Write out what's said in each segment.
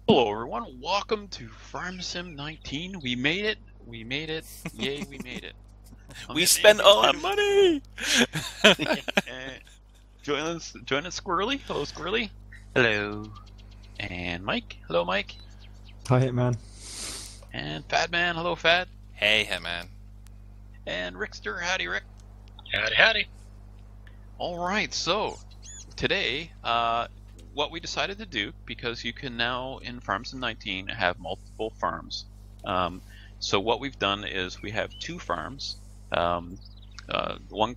Hello everyone, welcome to Farm Sim 19. We made it, we made it, yay we made it. We spent all our Anthony. money! Join us Squirrely, hello Squirrely. Hello. And Mike, hello Mike. Hi, Hitman. And Fadman, hello Fad. Hey, Hitman. And Rickster, howdy Rick. Howdy, howdy. Alright, so today, what we decided to do, because you can now in Farm Sim 19 have multiple farms. So what we've done is we have two farms. One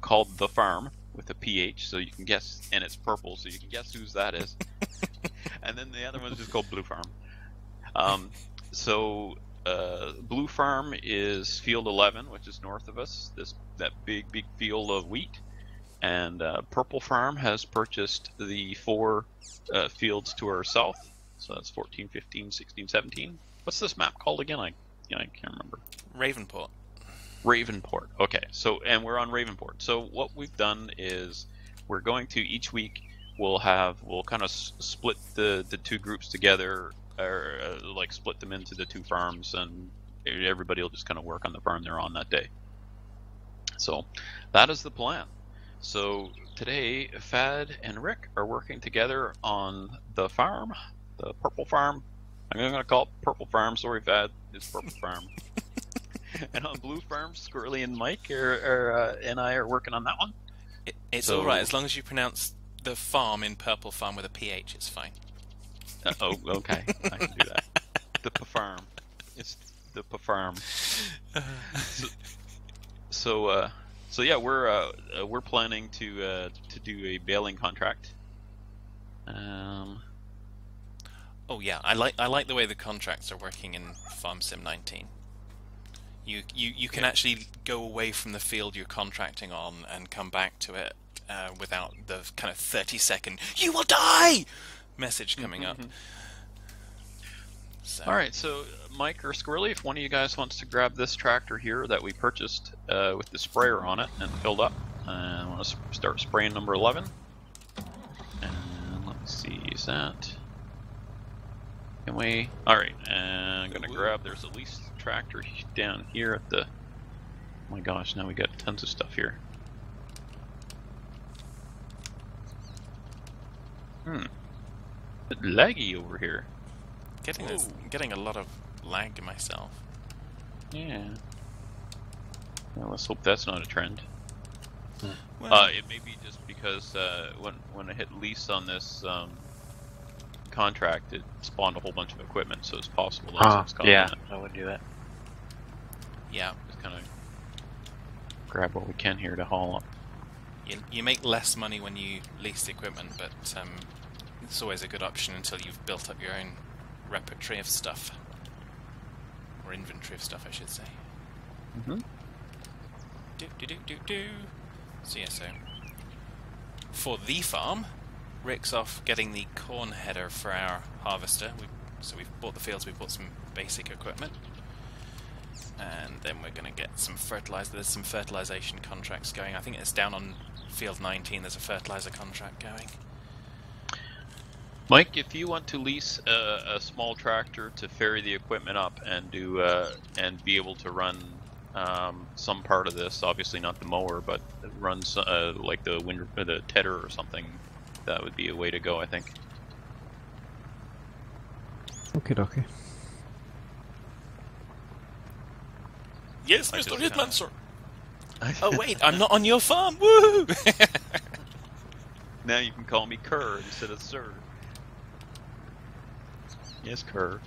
called The Farm with a PH, so you can guess, and it's purple, so you can guess whose that is. And then the other one's just called Blue Farm. Blue Farm is Field 11, which is north of us. That big field of wheat. And Purple Farm has purchased the four fields to our south. So that's 14, 15, 16, 17. What's this map called again? I can't remember. Ravenport. Ravenport. Okay, and we're on Ravenport. So what we've done is we're going to each week we'll kind of split the two groups together, or like split them into the two farms, and everybody will just kind of work on the farm they're on that day. So that is the plan. So today, Fad and Rick are working together on the farm, the Purple Farm. I'm going to call it Purple Farm. Sorry, Fad. It's Purple Farm. And on Blue Farm, Squirrely and Mike and I are working on that one. It's alright, as long as you pronounce the farm in Purple Farm with a PH, it's fine. Oh, okay. I can do that. The P-Farm. It's the P-Farm. So yeah, we're planning to do a baling contract. Oh yeah, I like the way the contracts are working in Farm Sim 19. You can actually go away from the field you're contracting on and come back to it without the kind of 30-second "you will die" message coming up. So. All right, so Mike or Squirrely, if one of you guys wants to grab this tractor here that we purchased with the sprayer on it and filled up, I want to start spraying number 11. And let's see, is that? Can we? All right, and I'm gonna grab. There's a lease tractor down here at the. Oh my gosh! Now we got tons of stuff here. Bit laggy over here. Getting a lot of lag myself. Yeah. Well, let's hope that's not a trend. Well, It may be just because when I hit lease on this contract, it spawned a whole bunch of equipment, so it's possible that's what's causing yeah, it. I would do that. yeah. Just kind of grab what we can here to haul up. You make less money when you lease the equipment, but it's always a good option until you've built up your own repertory of stuff. Or inventory of stuff, I should say. So yeah, so for the farm, Rick's off getting the corn header for our harvester. So we've bought the fields, we've bought some basic equipment. And then we're going to get some fertilizer. There's some fertilization contracts going. I think it's down on field 19, there's a fertilizer contract going. Mike, if you want to lease a small tractor to ferry the equipment up and do and be able to run some part of this, obviously not the mower, but run like the tedder or something, that would be a way to go, I think. Okay. Yes, I Mr. just Hitman, kinda- sir. Oh wait, I'm not on your farm. Woo! Now you can call me Kerr instead of Sir. Yes, Kerr.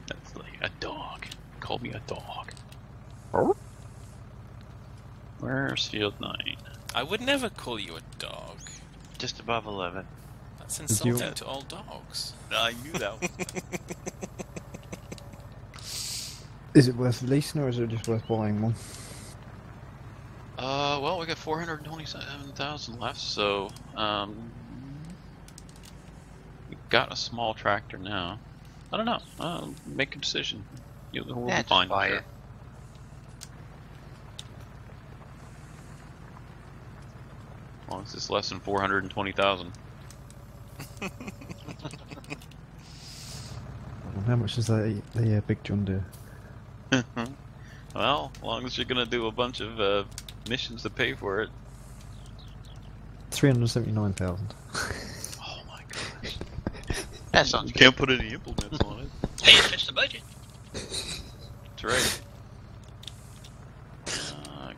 That's like a dog. Call me a dog. Where's field 9? I would never call you a dog. Just above 11. That's insulting to all dogs. I knew that one. Is it worth leasing or is it just worth buying one? Well, we got 427,000 left, so we've got a small tractor now. I don't know. I'll make a decision. We'll Yeah, just find buy sure. it. As long as it's less than 420,000. How much is the big John Deere? Well, as long as you're gonna do a bunch of missions to pay for it. 379,000. Oh my gosh. That sounds You good. can't put any implements on it. Hey, it fits the budget. That's right.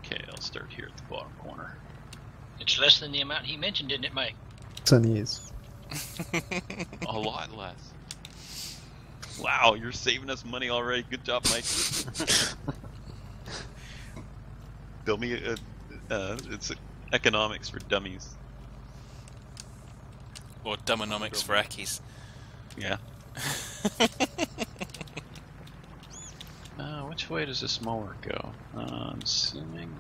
Okay, I'll start here at the bottom corner. It's less than the amount he mentioned, didn't it, Mike? Certainly is. A lot less. Wow, you're saving us money already. Good job, Mike. Dummy, it's economics for dummies. Or dumbonomics for Akis. Yeah. Which way does this mower go? I'm assuming.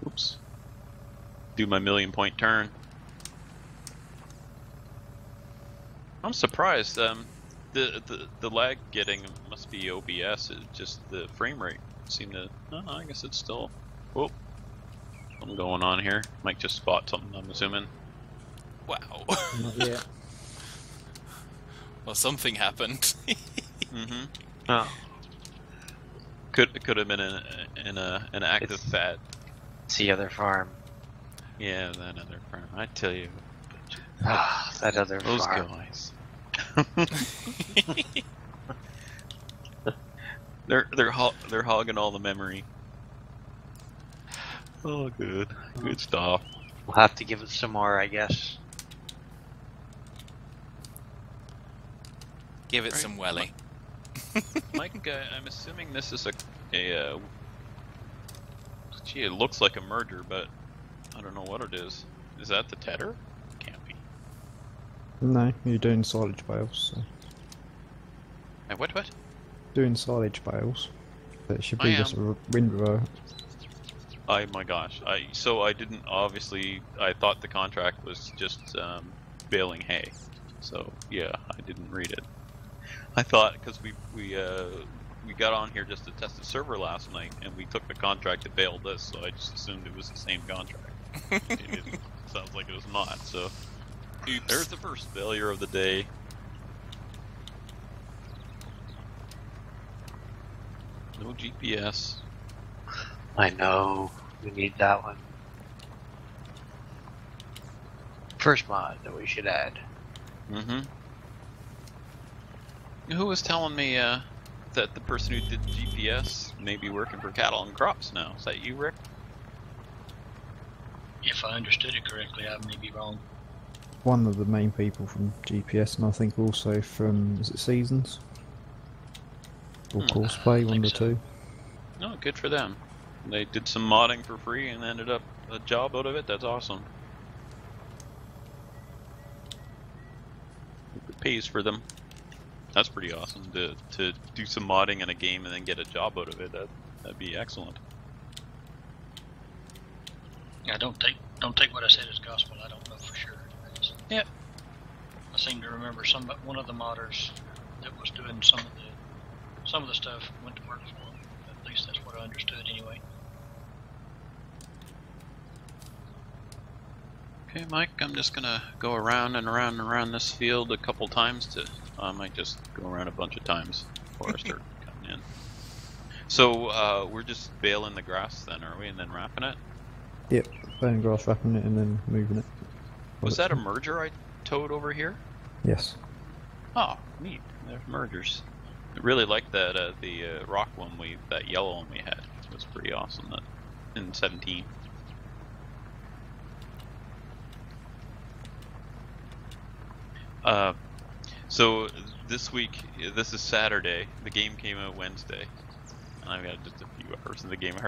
Oops. Do my 1,000,000-point turn. I'm surprised. The lag getting must be OBS. It just the frame rate seemed to. Oh, I guess it's still. Whoop. Something going on here. Might just spot something. I'm assuming. Wow. Not yet. Well, something happened. Mm-hmm. Oh, Could have been an active fat. it's the other farm. Yeah, that other farm. I tell you, Ah, that other those farm. guys. they're hogging all the memory. Oh, good stuff. We'll have to give it some more, I guess. Give it Right. some welly. Mike, I'm assuming this is a gee, it looks like a merger, but I don't know what it is. Is that the tedder? Can't be. No, you're doing silage bales. So. What? Doing silage bales. It should I be am. just a windrow. Oh my gosh! I didn't obviously. I thought the contract was just baling hay. So yeah, I didn't read it. I thought because we got on here just to test the server last night, and we took the contract to bail this, so I just assumed it was the same contract. It sounds like it was not. So Oops. there's the first failure of the day. No GPS. I know. We need that one. First mod that we should add. Mm-hmm. Who was telling me that the person who did GPS may be working for Cattle and Crops now? Is that you, Rick? If I understood it correctly, I may be wrong. One of the main people from GPS, and I think also from, is it Seasons? Or Courseplay, I one of the think so. two. No, good for them. They did some modding for free and ended up a job out of it. That's awesome. It pays for them. That's pretty awesome to do some modding in a game and then get a job out of it. That'd be excellent. Yeah, don't take what I said as gospel. I don't know for sure. Yeah. I seem to remember one of the modders that was doing some of the stuff went to work for them. At least that's what I understood anyway. Okay, Mike, I'm just gonna go around and around and around this field a couple times to. I might just go around a bunch of times before I start coming in. So we're just baling the grass then, are we? And then wrapping it? Yep, burning grass, wrapping it, and then moving it. Was that a merger I towed over here? Yes. Oh, neat. There's mergers. I really liked that the rock one that yellow one we had. It was pretty awesome. That in 17. So this week, this is Saturday. The game came out Wednesday, and I've got just a few hours in the game. I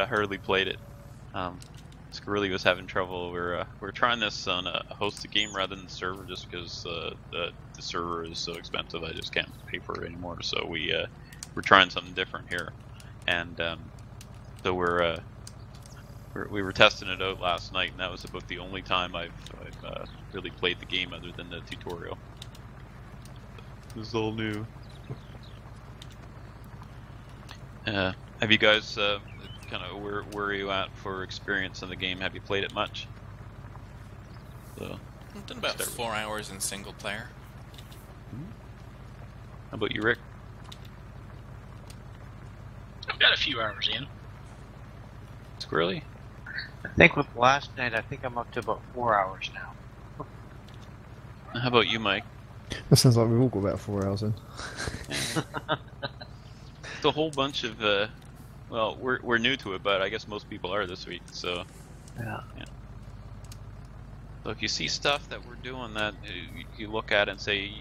hardly played it. Squirrely was having trouble. We're trying this on a hosted game rather than the server, just because the server is so expensive. I just can't pay for it anymore. So we're trying something different here, and so we were testing it out last night, and that was about the only time I've really played the game other than the tutorial. This is all new. Have you guys kind of where are you at for experience in the game? Have you played it much? So, I've done about 4 hours in single player. how about you, Rick? I've got a few hours in. Squirrely? I think with last night, I think I'm up to about 4 hours now. How about you, Mike? That sounds like we've all got about 4 hours in. It's a whole bunch of well, we're new to it, but I guess most people are this week. So Yeah. so if you see stuff that we're doing that you look at and say,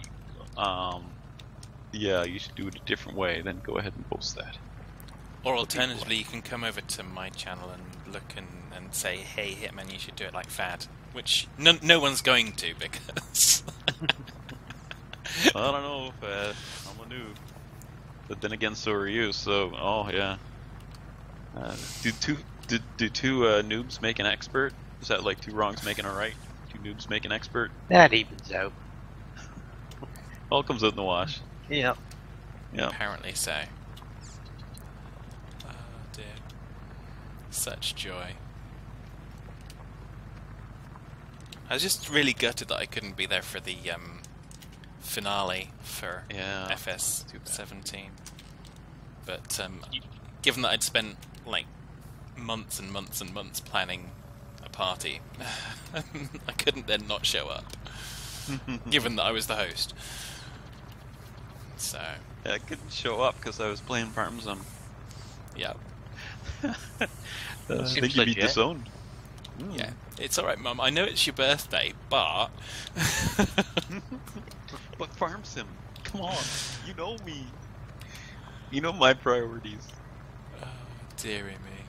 yeah, you should do it a different way, then go ahead and post that. Or alternatively, you can come over to my channel and look and say, hey, Hitman, you should do it like Fad. Which no one's going to, because... I don't know if I'm a noob. But then again, so are you, so, oh yeah. Do two noobs make an expert? Is that like 2 wrongs making a right? 2 noobs make an expert? That evens out. All comes out in the wash. Yeah. Yeah. Apparently so. Oh dear. Such joy. I was just really gutted that I couldn't be there for the finale for Yeah. FS17. But given that I'd spent like months and months and months planning a party, I couldn't then not show up. Given that I was the host. So Yeah, I couldn't show up because I was playing Farms. yeah. I Seems think you'd be legit. disowned. Yeah. It's alright, Mum. I know it's your birthday, but But Farm Sim, come on, you know me. You know my priorities. oh, dearie me.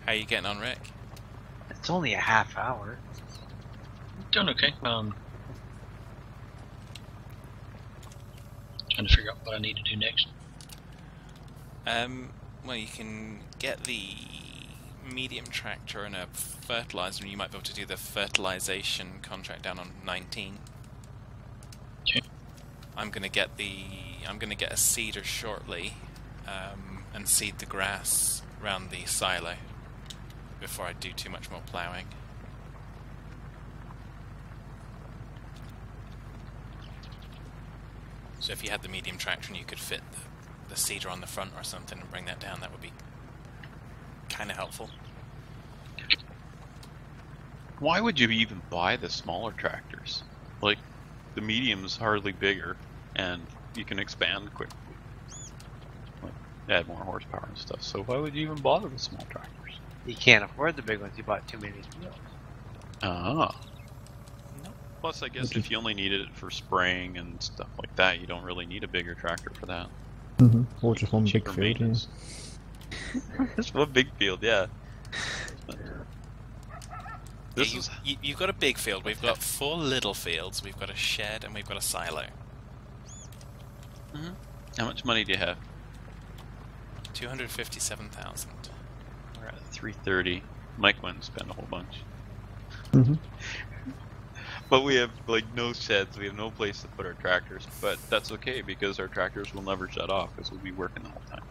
How you getting on, Rick? It's only a half hour. Doing okay. Trying to figure out what I need to do next. Well, you can get the medium tractor and a fertilizer, and you might be able to do the fertilization contract down on 19. Okay. I'm gonna get a seeder shortly, and seed the grass around the silo before I do too much more ploughing. So if you had the medium tractor and you could fit the seeder on the front or something and bring that down, that would be kind of helpful. Why would you even buy the smaller tractors? Like, the medium's hardly bigger, and you can expand quickly. Like, add more horsepower and stuff. So why would you even bother with small tractors? You can't afford the big ones. You bought too many wheels. Ah. Plus, I guess if you only needed it for spraying and stuff like that, you don't really need a bigger tractor for that. Or just one big Cheaper field, yeah. maintenance. Just one big field, yeah. This is You've got a big field. We've got 4 little fields. We've got a shed and we've got a silo. how much money do you have? 257,000. We're at 330. Mike went and spent a whole bunch. But we have like no sheds. We have no place to put our tractors. But that's okay because our tractors will never shut off because we'll be working the whole time.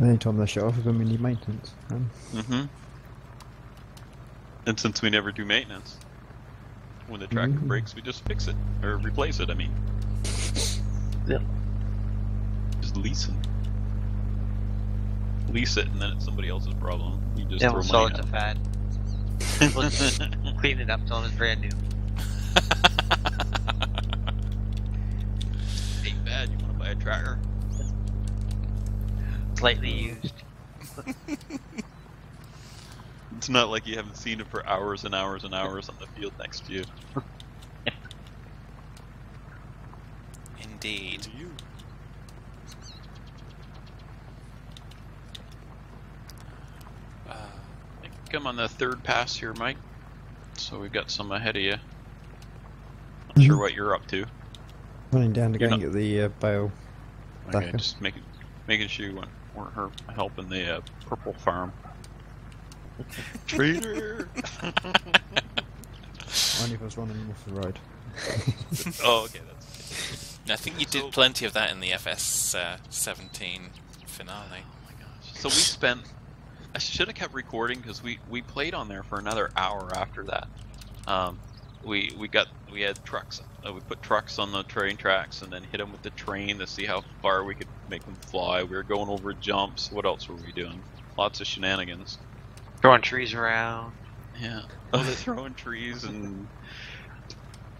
Anytime they shut off, we're going to need maintenance. And since we never do maintenance, when the tractor breaks, we just fix it or replace it. I mean, Yep. just lease it, and then it's somebody else's problem. You just Then throw we'll sell money it to at Fad. We'll just clean it up till it's brand new. Hey, bad. You want to buy a tractor? Slightly used. It's not like you haven't seen it for hours and hours and hours on the field next to you. Indeed. Come on the 3rd pass here, Mike. So we've got some ahead of you. Not sure what you're up to. Running down to go You're and get the bale. Okay, Backer. just making sure you weren't helping the purple farm. Traitor! Only if I was running off the road. Oh, okay, that's I think you did plenty of that in the FS17 finale. Oh my gosh! So we spent. I should have kept recording because we played on there for another hour after that. We had trucks. We put trucks on the train tracks and then hit them with the train to see how far we could make them fly. We were going over jumps. What else were we doing? Lots of shenanigans. Throwing trees around. Yeah. Oh, they're throwing trees and.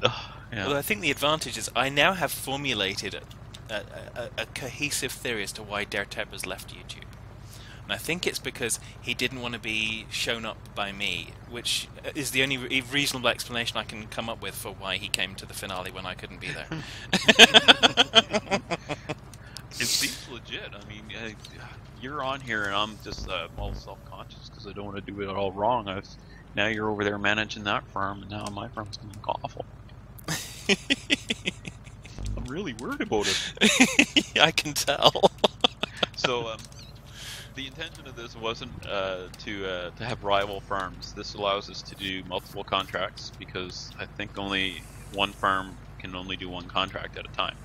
Yeah. Well, I think the advantage is I now have formulated a cohesive theory as to why Der Tebbers left YouTube. And I think it's because he didn't want to be shown up by me, which is the only reasonable explanation I can come up with for why he came to the finale when I couldn't be there. It seems legit. I mean, you're on here and I'm just all self-conscious because I don't want to do it all wrong. Now you're over there managing that farm, and now my farm's going to look awful. I'm really worried about it. I can tell. So, the intention of this wasn't to have rival farms. This allows us to do multiple contracts because I think only one farm can only do one contract at a time.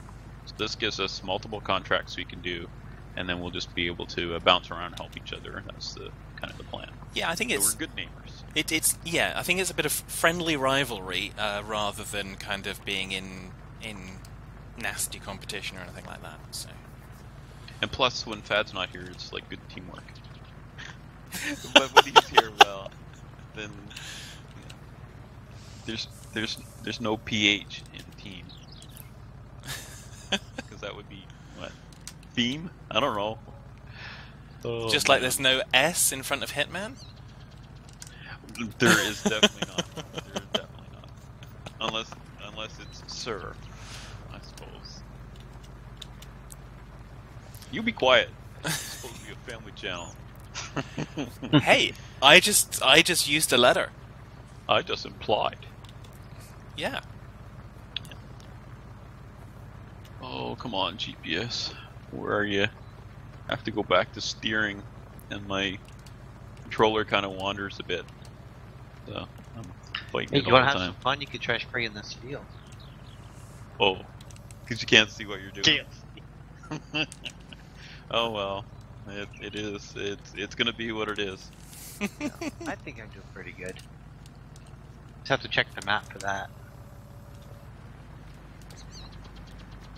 So this gives us multiple contracts we can do, and then we'll just be able to bounce around and help each other. That's the kind of the plan. Yeah, I think so it's we're good neighbors. Yeah, I think it's a bit of friendly rivalry rather than kind of being in nasty competition or anything like that. So. And plus, when Fad's not here, it's like good teamwork. But when he's here, well, then there's no PH in team, because that would be what theme? I don't know. Oh, just like there's no S in front of Hitman. There is definitely not. There is definitely not. Unless it's Sir, I suppose. You be quiet. It's supposed to be a family channel. Hey, I just used a letter. I just implied. Yeah. Oh, come on, GPS. Where are you? I have to go back to steering, and my controller kind of wanders a bit. So I'm fighting Hey, it you all want the to have time. some fun? You could try spraying this field. Oh, because you can't see what you're doing. Oh well, it is. It's gonna be what it is. Yeah, I think I'm doing pretty good. Just have to check the map for that.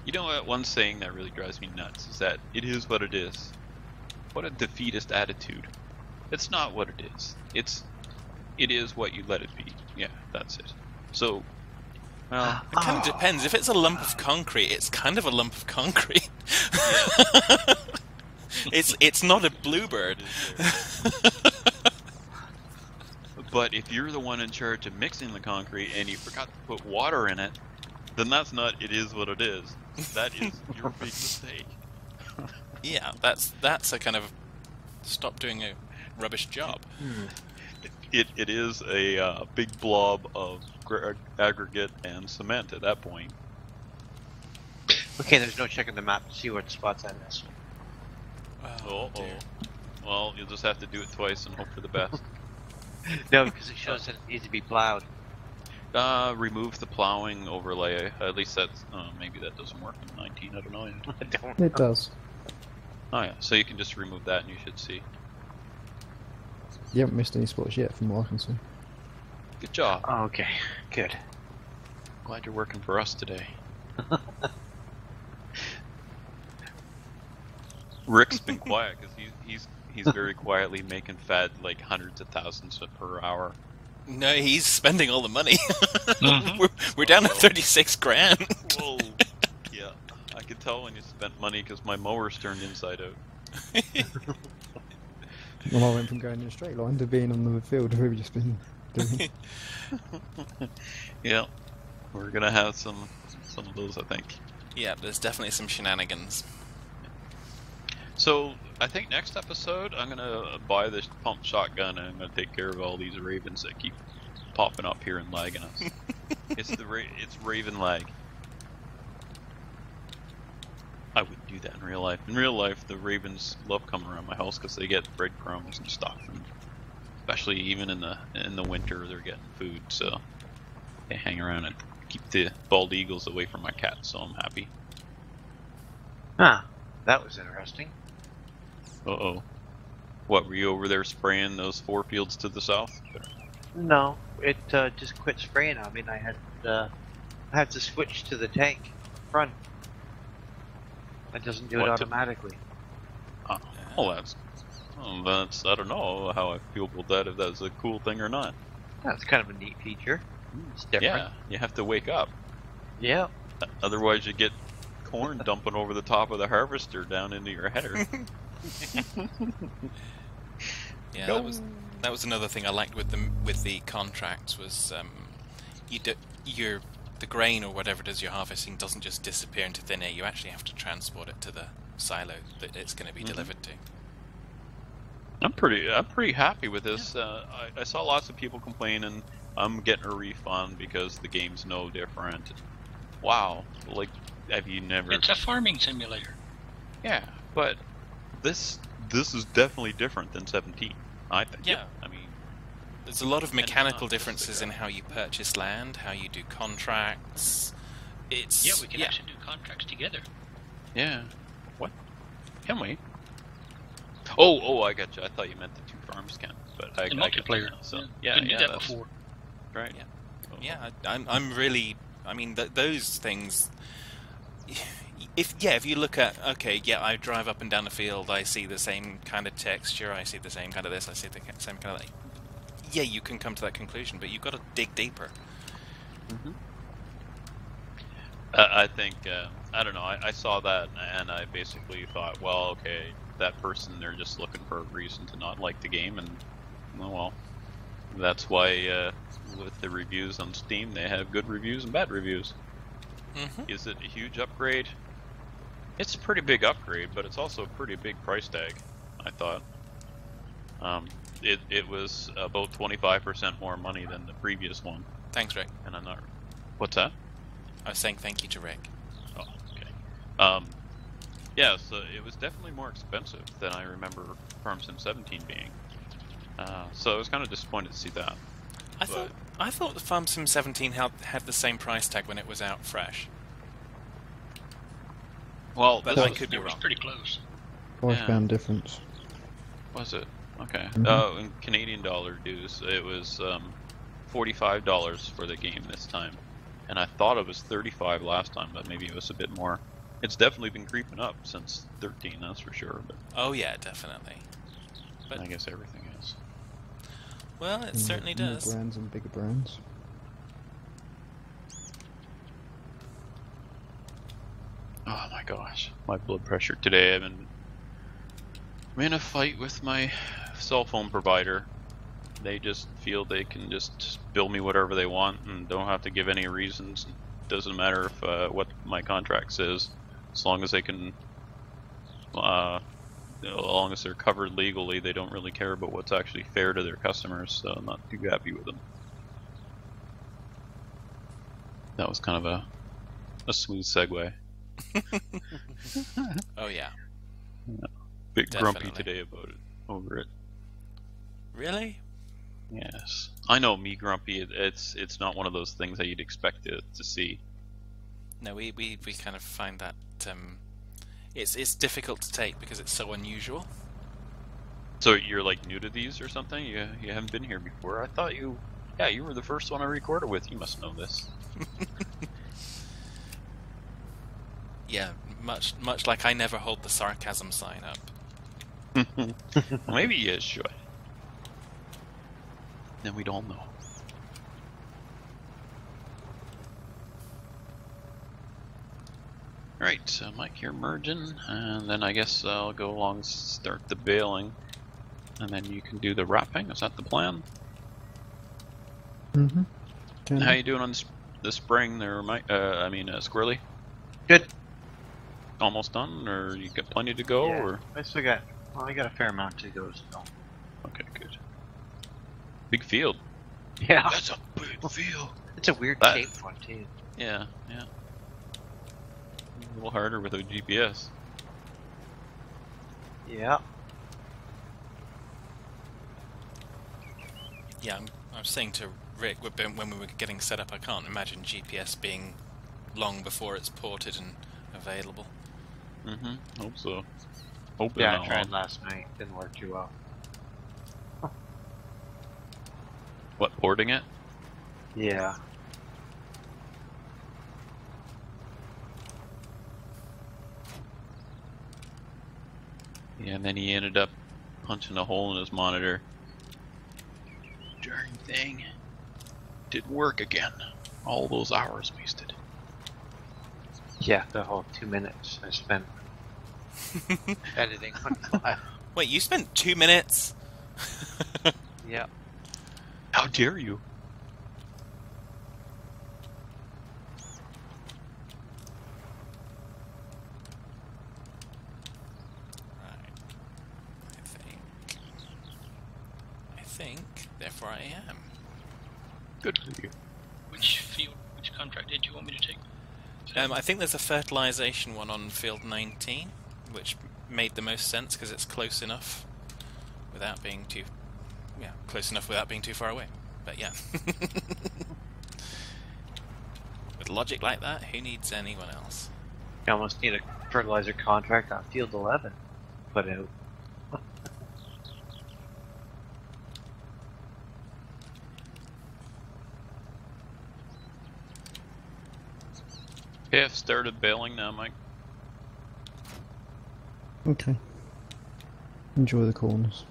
You know what? One saying that really drives me nuts is that it is what it is. What a defeatist attitude. It's not what it is. It is what you let it be. Yeah, that's it. So, well, it kind of depends. If it's a lump of concrete, it's kind of a lump of concrete. Yeah. It's not a bluebird. But if you're the one in charge of mixing the concrete and you forgot to put water in it, then that's not it is what it is. That is your big mistake. Yeah, that's a kind of stop doing a rubbish job. It is a big blob of aggregate and cement at that point. Okay, there's no checking the map to see what spots I missed. Oh, well, you'll just have to do it twice and hope for the best. No, because it shows that it needs to be plowed. Remove the plowing overlay. At least that's maybe that doesn't work in 19. I don't know. I don't It does. Oh yeah, so you can just remove that and you should see. You haven't missed any spots yet, from what I can see. Good job. Oh, okay, good. Glad you're working for us today. Rick's been quiet because he's very quietly making Fad like hundreds of thousands per hour. No, he's spending all the money. We're down to 36 grand. Whoa. Yeah, I could tell when you spent money because my mower's turned inside out. Well, I went from going in a straight line to being on the field where we've just been doing. Yeah, we're gonna have some of those, I think. Yeah, there's definitely some shenanigans. So I think next episode I'm gonna buy this pump shotgun and I'm gonna take care of all these ravens that keep popping up here and lagging us. It's raven lag. I wouldn't do that in real life. In real life, the ravens love coming around my house because they get breadcrumbs and stuff, and especially even in the winter, they're getting food. So they hang around and keep the bald eagles away from my cat. So I'm happy. Huh. That was interesting. Uh-oh. What, were you over there spraying those 4 fields to the south? No, it just quit spraying on me, and I had to switch to the tank front. It doesn't do it What, automatically. Oh, that's, I don't know how I feel about that, if that's a cool thing or not. That's kind of a neat feature. It's different. Yeah, you have to wake up. Yeah. Otherwise you get corn dumping over the top of the harvester down into your header. Yeah, Go. that was another thing I liked with the contracts was the grain or whatever it is you're harvesting doesn't just disappear into thin air. You actually have to transport it to the silo that it's going to be delivered to. I'm pretty happy with this. I saw lots of people complaining I'm getting a refund because the game's no different. Wow, like, have you never? It's a farming simulator. Yeah, but this is definitely different than 17. I think. Yeah. I mean, There's a lot of mechanical not just differences the in how you purchase land, how you do contracts. It's Yeah, we can actually do contracts together. yeah. What? Can we? Oh, I got you. I thought you meant the 2 farms can, but I In got you multiplayer. now, so Yeah, yeah, didn't do that that's before. right. Yeah. Yeah, I'm really. I mean, those things. If you look at, okay, yeah, I drive up and down the field, I see the same kind of texture, I see the same kind of this, I see the same kind of that. Yeah, you can come to that conclusion, but you've got to dig deeper. I think I don't know. I saw that and I basically thought, well, okay, that person, they're just looking for a reason to not like the game, and oh well, that's why with the reviews on Steam, they have good reviews and bad reviews. Is it a huge upgrade? It's a pretty big upgrade, but it's also a pretty big price tag, I thought. It was about 25% more money than the previous one, Thanks, Rick. and I'm not. What's that? I was saying thank you to Rick. Oh, okay. Yeah, so it was definitely more expensive than I remember Farm Sim 17 being. So I was kind of disappointed to see that. I thought the Farm Sim 17 had the same price tag when it was out fresh. Well, But this I was- could be It was wrong. pretty close. £5 difference. Was it? Okay. Mhm. In Canadian dollar dues, it was $45 for the game this time, and I thought it was 35 last time, but maybe it was a bit more. It's definitely been creeping up since 13, that's for sure. But Oh yeah, definitely. But I guess everything is. well, it certainly More does. brands and bigger brands. Oh my gosh, my blood pressure today. I'm in a fight with my cell phone provider. They just feel they can just bill me whatever they want and don't have to give any reasons. Doesn't matter if what my contract says, as long as they can, as long as they're covered legally, they don't really care about what's actually fair to their customers. So I'm not too happy with them. That was kind of a smooth segue. Oh yeah. Bit grumpy Definitely. today about it. Over it. Really? Yes, I know. Me grumpy. It's not one of those things that you'd expect to see. No, we kind of find that it's difficult to take because it's so unusual. So you're like new to these or something? You haven't been here before. I thought you were the first one I recorded with. You must know this. Yeah, much like I never hold the sarcasm sign up. Maybe you should. Then we'd all know. Right, so Mike, you're merging, and then I guess I'll go along and start the baling, and then you can do the wrapping. Is that the plan? Mm-hmm. How you doing on the spring there, Mike? Squirrely? Good. Almost done, or you got plenty to go, Yeah, or? I got a fair amount to go still. Okay, good. Big field. Yeah. That's a big field. It's a weird That- shaped one too. Yeah. A little harder without GPS. Yeah. Yeah, I was saying to Rick when we were getting set up, I can't imagine GPS being long before it's ported and available. Hope so. Hoping Yeah, not I tried long. last night. Didn't work too well. What, porting it? Yeah. Yeah, and then he ended up punching a hole in his monitor. Darn thing. Didn't work again. All those hours wasted. Yeah, the whole 2 minutes I spent editing one file. Wait, you spent 2 minutes? Yeah. How dare you? Right. I think, therefore I am. Good for you. Which contract did you want me to take? I think there's a fertilization one on field 19, which made the most sense because it's close enough without being too, close enough without being too far away. But yeah, with logic like that, who needs anyone else? You almost need a fertilizer contract on field 11 put out. Okay, I've started bailing now, Mike. Okay. Enjoy the corners.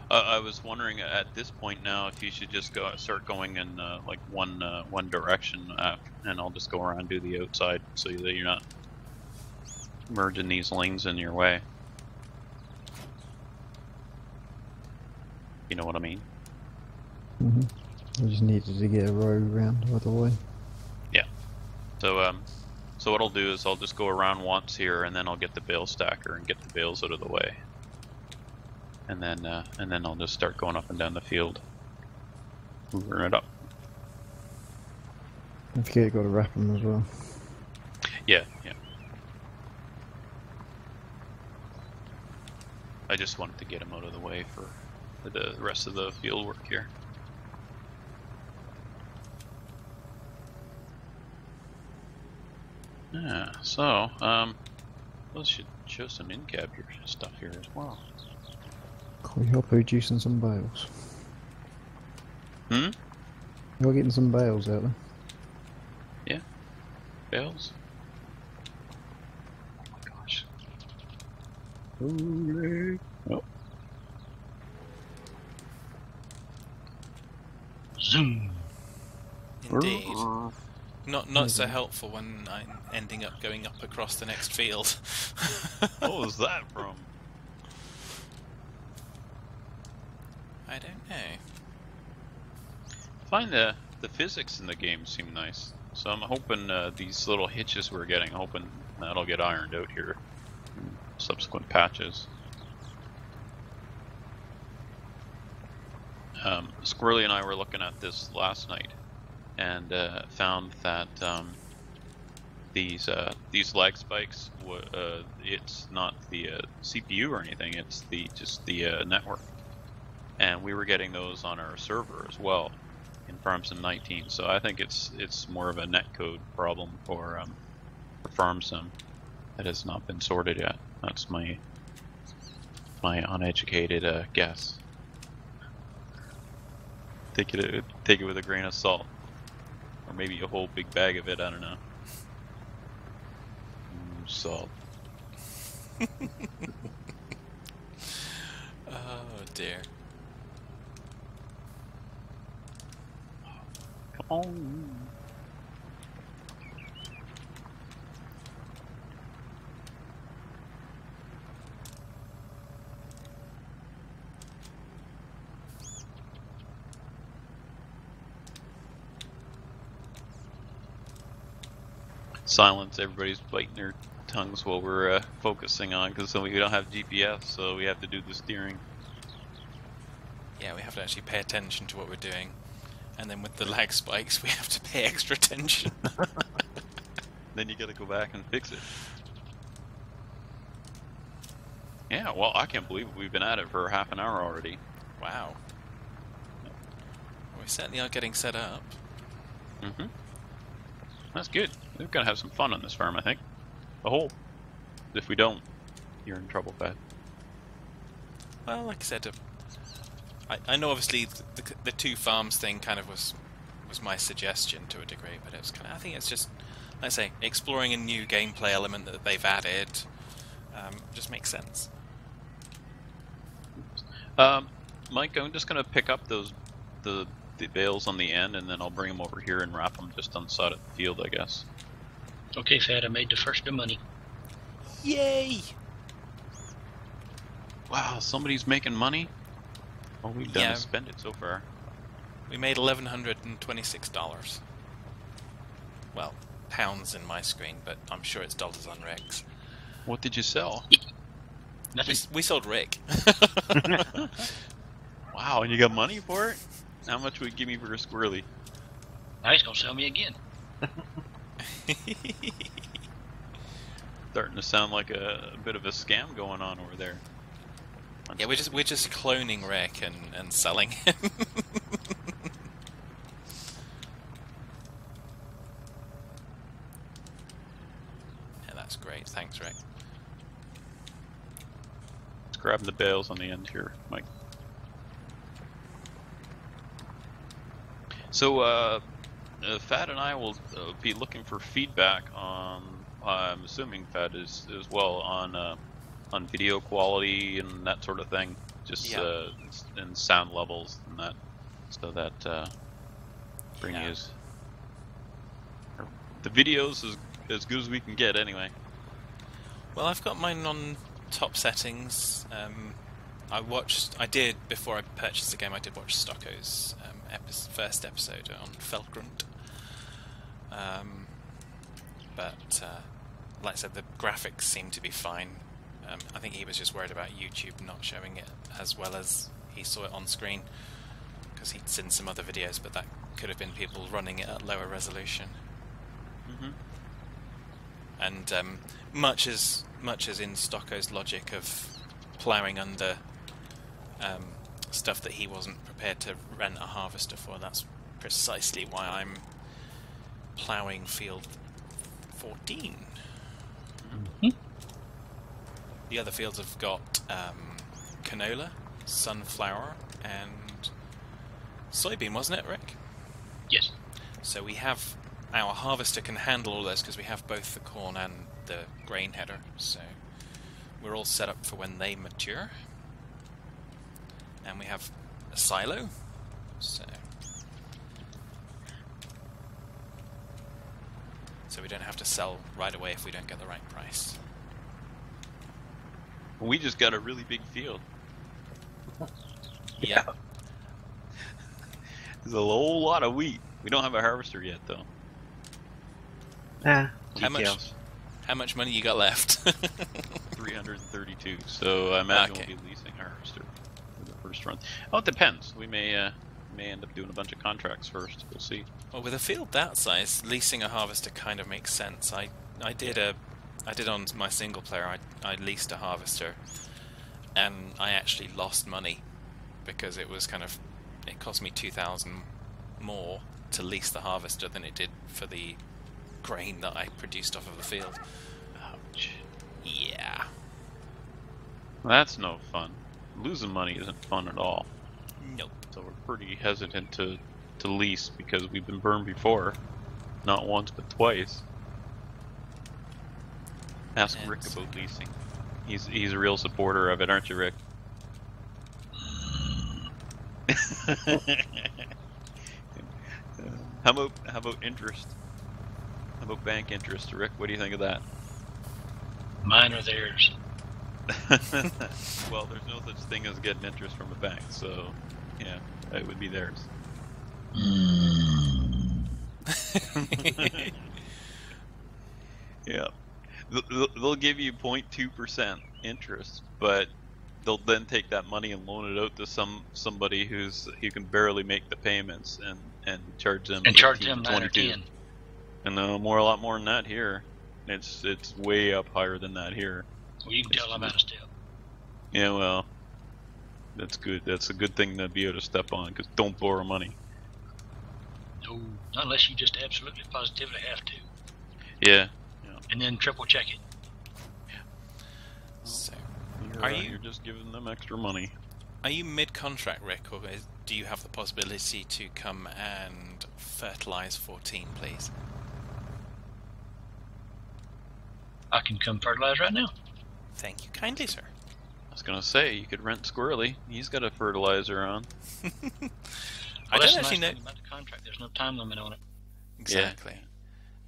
I was wondering at this point now if you should just start going in like one direction, and I'll just go around and do the outside so that you're not merging these lanes in your way. You know what I mean? I just needed to get a row round the other way. So what I'll do is I'll just go around once here, and then I'll get the bale stacker and get the bales out of the way, and then I'll just start going up and down the field, moving it up. Don't forget you got to wrap them as well. Yeah. I just wanted to get them out of the way for the rest of the field work here. Yeah, so, we should show some in-cab here stuff here as well. Can we help producing some bales? Hmm? You're getting some bales out there. Yeah. Bales? Oh my gosh. Oh. Zoom. Indeed. Not so helpful when I'm ending up going up across the next field. What was that from? I don't know. I find the physics in the game seem nice. So I'm hoping these little hitches we're getting, hoping that'll get ironed out here in subsequent patches. Squirrely and I were looking at this last night, and found that these lag spikes, it's not the CPU or anything, it's just the network, and we were getting those on our server as well in Farms 19. So I think it's more of a netcode problem for FarmSim that has not been sorted yet. That's my uneducated guess. Take it with a grain of salt. Or maybe a whole big bag of it, I don't know. Salt. Oh dear. Come on. Silence, everybody's biting their tongues while we're focusing on, because we don't have GPS, so we have to do the steering. Yeah, we have to actually pay attention to what we're doing. And then with the lag spikes, we have to pay extra attention. Then you gotta go back and fix it. Yeah, well, I can't believe we've been at it for half an hour already. Wow. We certainly are getting set up. Mm-hmm. That's good. We're gonna have some fun on this farm, I think. The whole If we don't, you're in trouble, Pat. Well, like I said, I know obviously the 2 farms thing kind of was my suggestion to a degree, but it was kind of, I think it's just, like I say, exploring a new gameplay element that they've added just makes sense. Mike, I'm just gonna pick up the bales on the end, and then I'll bring them over here and wrap them just on the side of the field, I guess. Okay, Fat, I made the first bit of money. Yay! Wow, somebody's making money? All we've done Yeah. is spend it so far. We made $1,126. Well, pounds in my screen, but I'm sure it's dollars on Rick's. What did you sell? Nothing. We sold Rick. Wow, and you got money for it? How much would you give me for a squirrely? Now he's gonna sell me again. Starting to sound like a bit of a scam going on over there. Yeah, we're just cloning Rick and selling him. Yeah, that's great. Thanks, Rick. Let's grab the bales on the end here, Mike. So, Fad and I will be looking for feedback on. I'm assuming Fad is as well on video quality and that sort of thing, just Yeah. and sound levels and that, so that bring Yeah. us the videos as good as we can get anyway. Well, I've got mine on top settings. I did before I purchased the game. I did watch Stocko's first episode on Felgrund. But like I said, the graphics seem to be fine. I think he was just worried about YouTube not showing it as well as he saw it on screen, because he'd seen some other videos, but that could have been people running it at lower resolution. Mm-hmm. And much as in Stocko's logic of ploughing under stuff that he wasn't prepared to rent a harvester for, that's precisely why I'm ploughing field 14. Mm-hmm. The other fields have got canola, sunflower, and soybean, wasn't it, Rick? Yes. So we have, our harvester can handle all those because we have both the corn and the grain header, so we're all set up for when they mature. And we have a silo, so we don't have to sell right away if we don't get the right price. We just got a really big field. Yeah. There's a whole lot of wheat. We don't have a harvester yet, though. Ah, How much? details. How much money you got left? 332. So I imagine Okay. we'll be leasing a harvester for the first run. Oh, it depends. We may end up doing a bunch of contracts first. We'll see. Well, with a field that size, leasing a harvester kind of makes sense. I did on my single player. I leased a harvester, and I actually lost money because it cost me 2,000 more to lease the harvester than it did for the grain that I produced off of the field. Ouch. Yeah. Well, that's no fun. Losing money isn't fun at all. Nope. So we're pretty hesitant to lease because we've been burned before. Not once, but twice. Ask And Rick about leasing. He's a real supporter of it, aren't you, Rick? How about interest? How about bank interest, Rick? What do you think of that? Mine or theirs. Well, there's no such thing as getting interest from a bank, so yeah, it would be theirs. Yeah, they'll give you 0.2% interest, but they'll then take that money and loan it out to somebody who can barely make the payments and charge them 9 or 22. 10. And a lot more than that here. It's way up higher than that here. Well, you can tell I'm out of step. Yeah, well, that's good. That's a good thing to be able to step on, because don't borrow money. No, not unless you just absolutely positively have to. Yeah. And then triple check it. You're just giving them extra money. Are you mid-contract, Rick, or do you have the possibility to come and fertilize 14, please? I can come fertilize right now. Thank you kindly, sir. I was gonna say you could rent Squirrely. He's got a fertilizer on. I Well, don't that's the actually nice know. thing about the contract. There's no time limit on it. Exactly.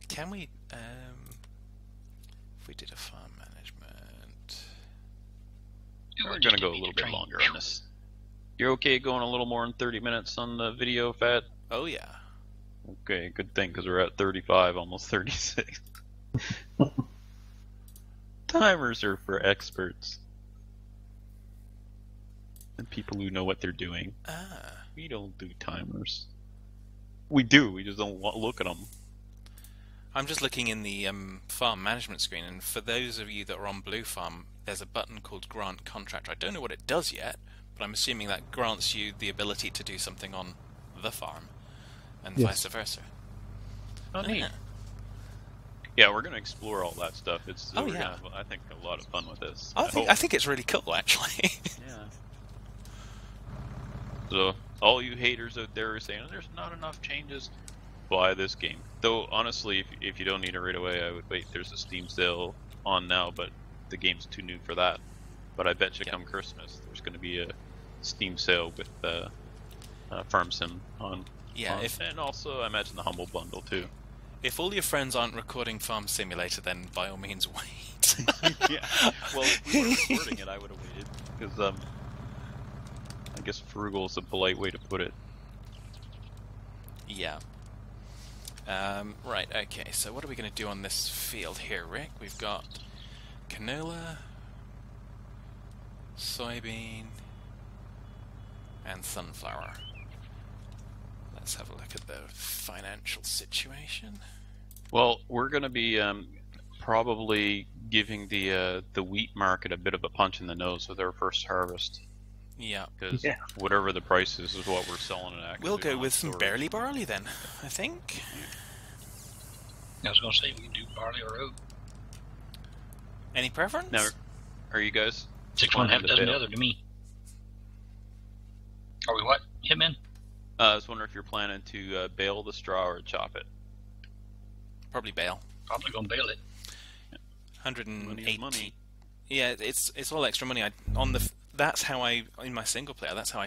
Can we, if we did a farm management... We're gonna go a little bit longer on this. You're okay going a little more than 30 minutes on the video, Fat? Oh yeah. Okay, good thing, because we're at 35, almost 36. Timers are for experts. And people who know what they're doing. Ah. We don't do timers. We do, we just don't look at them. I'm just looking in the farm management screen, and for those of you that are on Blue Farm, there's a button called Grant Contract. I don't know what it does yet, but I'm assuming that grants you the ability to do something on the farm, and Yes. vice versa. Oh, neat. Yeah, we're gonna explore all that stuff. It's Oh, we're yeah. gonna have, I think, a lot of fun with this. I think it's really cool, actually. Yeah. So all you haters out there are saying there's not enough changes. Buy this game. Though honestly, if you don't need it right away, I would wait. There's a Steam sale on now, but the game's too new for that. But I bet you come Christmas, there's going to be a Steam sale with Farm Sim on. Yeah, and also I imagine the Humble Bundle too. if all your friends aren't recording Farm Simulator, then by all means wait. Yeah. Well, if we were recording it, I would have waited because I guess frugal is a polite way to put it. Yeah. Right, okay, so what are we going to do on this field here, Rick? We've got canola, soybean, and sunflower. Let's have a look at the financial situation. Well, we're going to be probably giving the wheat market a bit of a punch in the nose with our first harvest. Yeah. Because Yeah. whatever the price is what we're selling it at. 'cause We'll we go don't with have some storage. barley barley then, I think. I was going to say we can do barley or oat. Any preference? Now, are you guys? 6 1, half planning to dozen the bale? other to me. Are we what? Hitman? I was wondering if you're planning to bale the straw or chop it. Probably bale. Probably going to bale it. 180. Money is money. Yeah, it's all extra money. That's how I, in my single player, that's how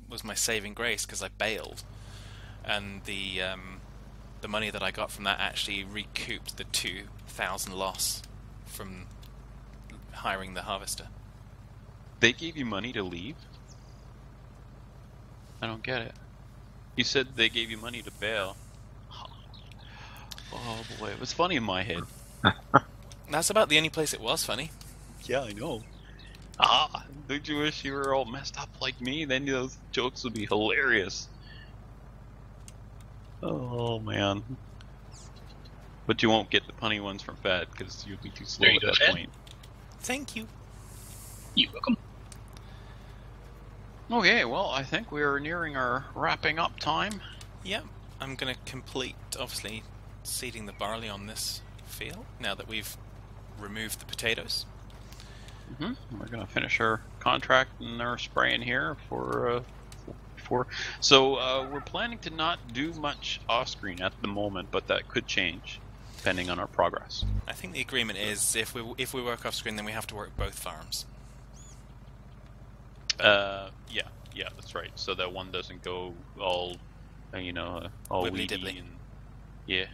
was my saving grace, because I bailed, and the money that I got from that actually recouped the 2,000 loss from hiring the harvester. They gave you money to leave? I don't get it. You said they gave you money to bail. Oh boy, it was funny in my head. That's about the only place it was funny. Yeah, I know. Don't you wish you were all messed up like me? Then those jokes would be hilarious. Oh man. But you won't get the punny ones from Fad because you'll be too slow There you at go, that Fad. point. Thank you. You're welcome. Okay, well, I think we're nearing our wrapping up time. Yeah, I'm going to complete, obviously, seeding the barley on this field now that we've removed the potatoes. We're gonna finish our contract and our spraying here for. So we're planning to not do much off-screen at the moment, but that could change depending on our progress. I think the agreement is if we work off screen, then we have to work both farms. Yeah, that's right. So that one doesn't go all, all Wibbly weedy dibbly. and yeah.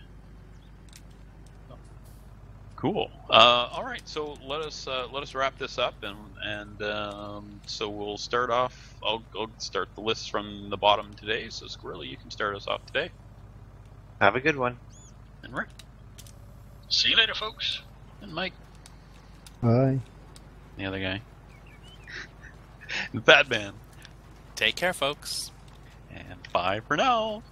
Cool. All right. So let us wrap this up, and so we'll start off. I'll start the list from the bottom today. So Squirrely, you can start us off today. Have a good one. And Rick See you later, folks. and Mike, Aye. the other guy, the Fat Man, Take care, folks. and bye for now.